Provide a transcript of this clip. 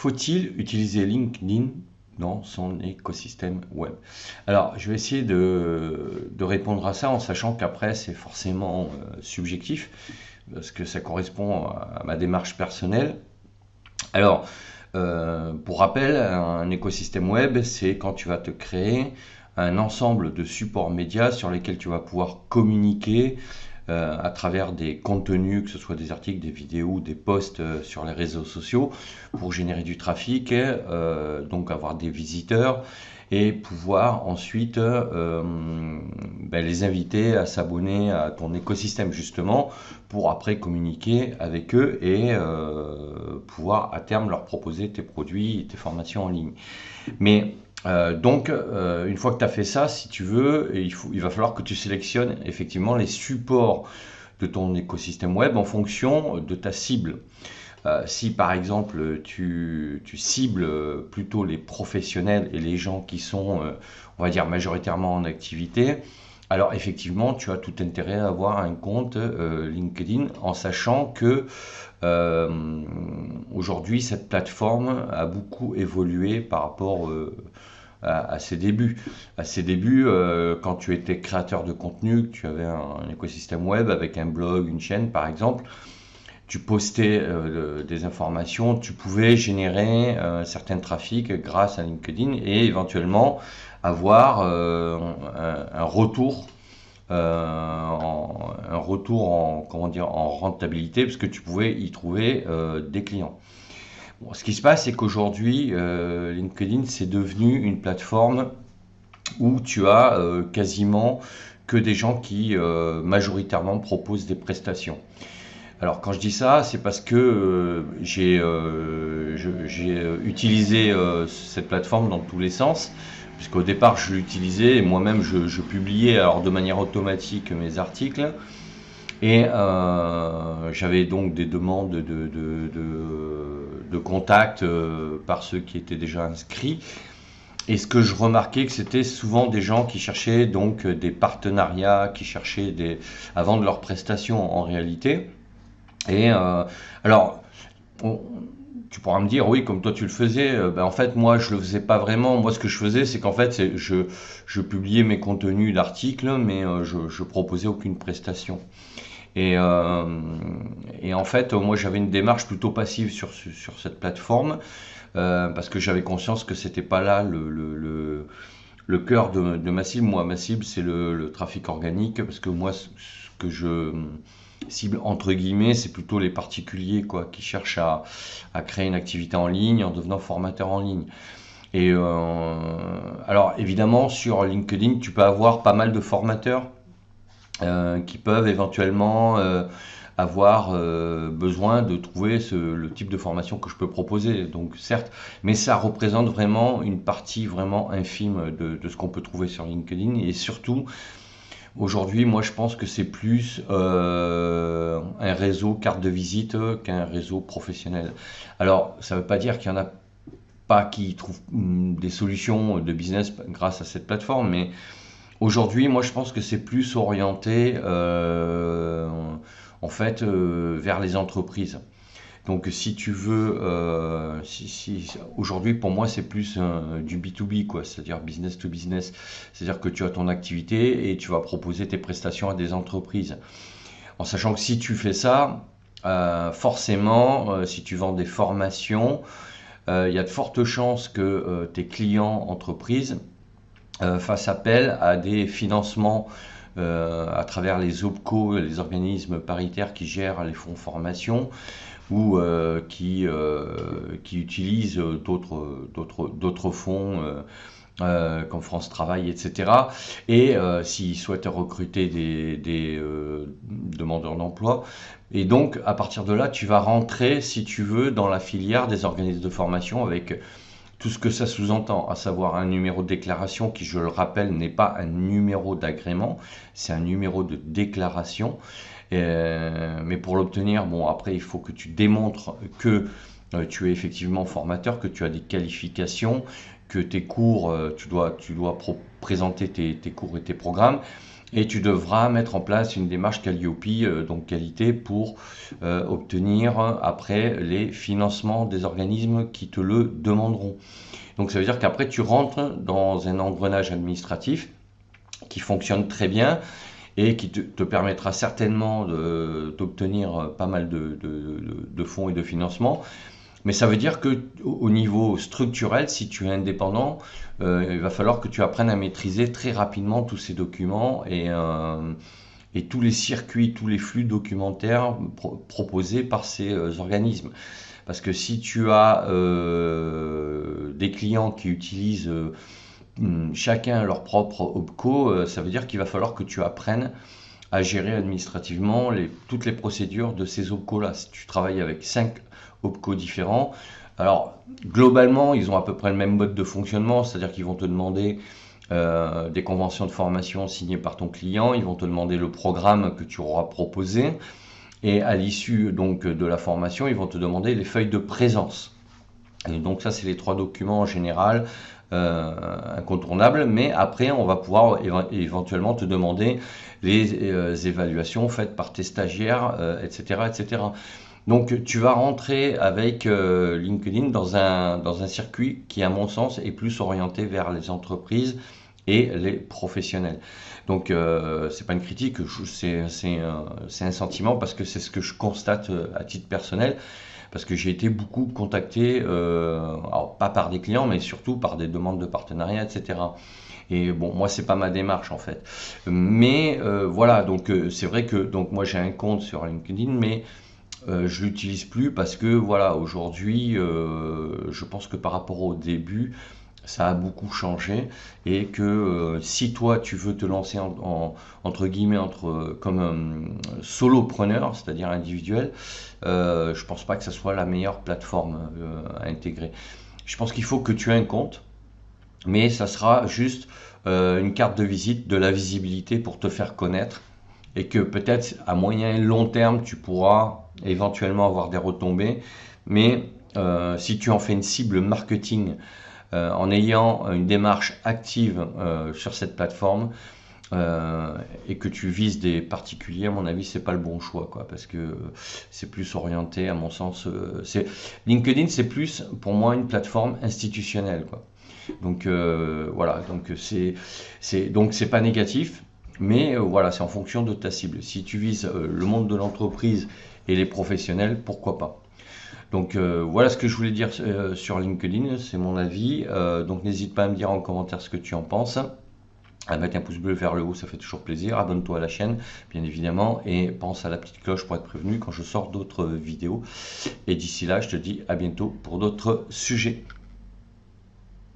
Faut-il utiliser LinkedIn dans son écosystème web? Alors, je vais essayer de répondre à ça en sachant qu'après, c'est forcément subjectif, parce que ça correspond à ma démarche personnelle. Alors, pour rappel, un écosystème web, c'est quand tu vas te créer un ensemble de supports médias sur lesquels tu vas pouvoir communiquer à travers des contenus, que ce soit des articles, des vidéos, des posts sur les réseaux sociaux, pour générer du trafic, donc avoir des visiteurs et pouvoir ensuite les inviter à s'abonner à ton écosystème justement pour après communiquer avec eux et pouvoir à terme leur proposer tes produits et tes formations en ligne. Mais une fois que tu as fait ça, si tu veux, il va falloir que tu sélectionnes effectivement les supports de ton écosystème web en fonction de ta cible. Si par exemple tu cibles plutôt les professionnels et les gens qui sont, on va dire, majoritairement en activité, alors effectivement tu as tout intérêt à avoir un compte LinkedIn en sachant que aujourd'hui cette plateforme a beaucoup évolué par rapport à ses débuts. À ses débuts, quand tu étais créateur de contenu, que tu avais un écosystème web avec un blog, une chaîne par exemple, tu postais des informations, tu pouvais générer certains trafics grâce à LinkedIn et éventuellement avoir un retour, comment dire, en rentabilité, parce que tu pouvais y trouver des clients. Bon, ce qui se passe, c'est qu'aujourd'hui, LinkedIn, c'est devenu une plateforme où tu as quasiment que des gens qui majoritairement proposent des prestations. Alors quand je dis ça, c'est parce que j'ai utilisé cette plateforme dans tous les sens, puisqu'au départ je l'utilisais et moi-même je publiais alors de manière automatique mes articles et j'avais donc des demandes de contact par ceux qui étaient déjà inscrits. Et ce que je remarquais, que c'était souvent des gens qui cherchaient donc des partenariats, qui cherchaient à vendre leurs prestations en réalité. Et alors, on- tu pourras me dire, oui, comme toi tu le faisais, en fait, moi je le faisais pas vraiment. Moi, ce que je faisais, c'est qu'en fait, je publiais mes contenus d'articles, mais je proposais aucune prestation. Et, euh, et en fait, moi j'avais une démarche plutôt passive sur cette plateforme, parce que j'avais conscience que c'était pas là le cœur de ma cible. Moi, ma cible, c'est le trafic organique, parce que moi, ce que je cible, entre guillemets, c'est plutôt les particuliers, quoi, qui cherchent à créer une activité en ligne en devenant formateur en ligne. Et alors, évidemment, sur LinkedIn, tu peux avoir pas mal de formateurs qui peuvent éventuellement avoir besoin de trouver le type de formation que je peux proposer. Donc certes, mais ça représente vraiment une partie vraiment infime de ce qu'on peut trouver sur LinkedIn. Et surtout, aujourd'hui, moi je pense que c'est plus un réseau carte de visite qu'un réseau professionnel. Alors, ça ne veut pas dire qu'il y en a pas qui trouvent des solutions de business grâce à cette plateforme, mais aujourd'hui, moi, je pense que c'est plus orienté en fait vers les entreprises. Donc, si tu veux, aujourd'hui, pour moi, c'est plus du B2B, quoi, c'est-à-dire business to business. C'est-à-dire que tu as ton activité et tu vas proposer tes prestations à des entreprises. En sachant que si tu fais ça, forcément, si tu vends des formations, il y a de fortes chances que tes clients entreprises fassent appel à des financements à travers les OPCO, les organismes paritaires qui gèrent les fonds formation ou qui utilisent d'autres fonds comme France Travail, etc. Et s'ils souhaitent recruter des demandeurs d'emploi. Et donc, à partir de là, tu vas rentrer, si tu veux, dans la filière des organismes de formation avec tout ce que ça sous-entend, à savoir un numéro de déclaration qui, je le rappelle, n'est pas un numéro d'agrément, c'est un numéro de déclaration. Mais pour l'obtenir, bon, après, il faut que tu démontres que tu es effectivement formateur, que tu as des qualifications, que tes cours, tu dois présenter tes cours et tes programmes. et tu devras mettre en place une démarche Calliope, donc qualité, pour obtenir après les financements des organismes qui te le demanderont. Donc ça veut dire qu'après tu rentres dans un engrenage administratif qui fonctionne très bien et qui te permettra certainement d'obtenir pas mal de fonds et de financements. Mais ça veut dire que au niveau structurel, si tu es indépendant, il va falloir que tu apprennes à maîtriser très rapidement tous ces documents et tous les circuits, tous les flux documentaires proposés par ces organismes. Parce que si tu as des clients qui utilisent chacun leur propre OPCO, ça veut dire qu'il va falloir que tu apprennes à gérer administrativement toutes les procédures de ces OPCO-là. Si tu travailles avec 5 OPCO différents, alors globalement, ils ont à peu près le même mode de fonctionnement, c'est-à-dire qu'ils vont te demander des conventions de formation signées par ton client, ils vont te demander le programme que tu auras proposé, et à l'issue donc de la formation, ils vont te demander les feuilles de présence. Et donc ça, c'est les 3 documents en général incontournables, mais après, on va pouvoir éventuellement te demander les évaluations faites par tes stagiaires, etc., etc. Donc tu vas rentrer avec LinkedIn dans un circuit qui, à mon sens, est plus orienté vers les entreprises et les professionnels. Donc c'est pas une critique, c'est un sentiment parce que c'est ce que je constate à titre personnel, parce que j'ai été beaucoup contacté, alors pas par des clients, mais surtout par des demandes de partenariat, etc. Et bon, moi, c'est pas ma démarche en fait. Mais voilà, donc c'est vrai que donc moi j'ai un compte sur LinkedIn, mais je l'utilise plus parce que voilà, aujourd'hui, je pense que par rapport au début, ça a beaucoup changé et que si toi tu veux te lancer entre guillemets comme solopreneur, c'est-à-dire individuel, je pense pas que ça soit la meilleure plateforme à intégrer. Je pense qu'il faut que tu aies un compte, mais ça sera juste une carte de visite, de la visibilité pour te faire connaître et que peut-être à moyen et long terme tu pourras éventuellement avoir des retombées, mais si tu en fais une cible marketing en ayant une démarche active sur cette plateforme et que tu vises des particuliers, à mon avis, c'est pas le bon choix, quoi, parce que c'est plus orienté, à mon sens, LinkedIn, c'est plus pour moi une plateforme institutionnelle, quoi. Donc voilà, donc c'est pas négatif, mais voilà, c'est en fonction de ta cible. Si tu vises le monde de l'entreprise et les professionnels, pourquoi pas. Donc voilà ce que je voulais dire sur LinkedIn, c'est mon avis. Donc n'hésite pas à me dire en commentaire ce que tu en penses. À mettre un pouce bleu vers le haut, ça fait toujours plaisir. Abonne-toi à la chaîne, bien évidemment, et pense à la petite cloche pour être prévenu quand je sors d'autres vidéos. Et d'ici là, je te dis à bientôt pour d'autres sujets.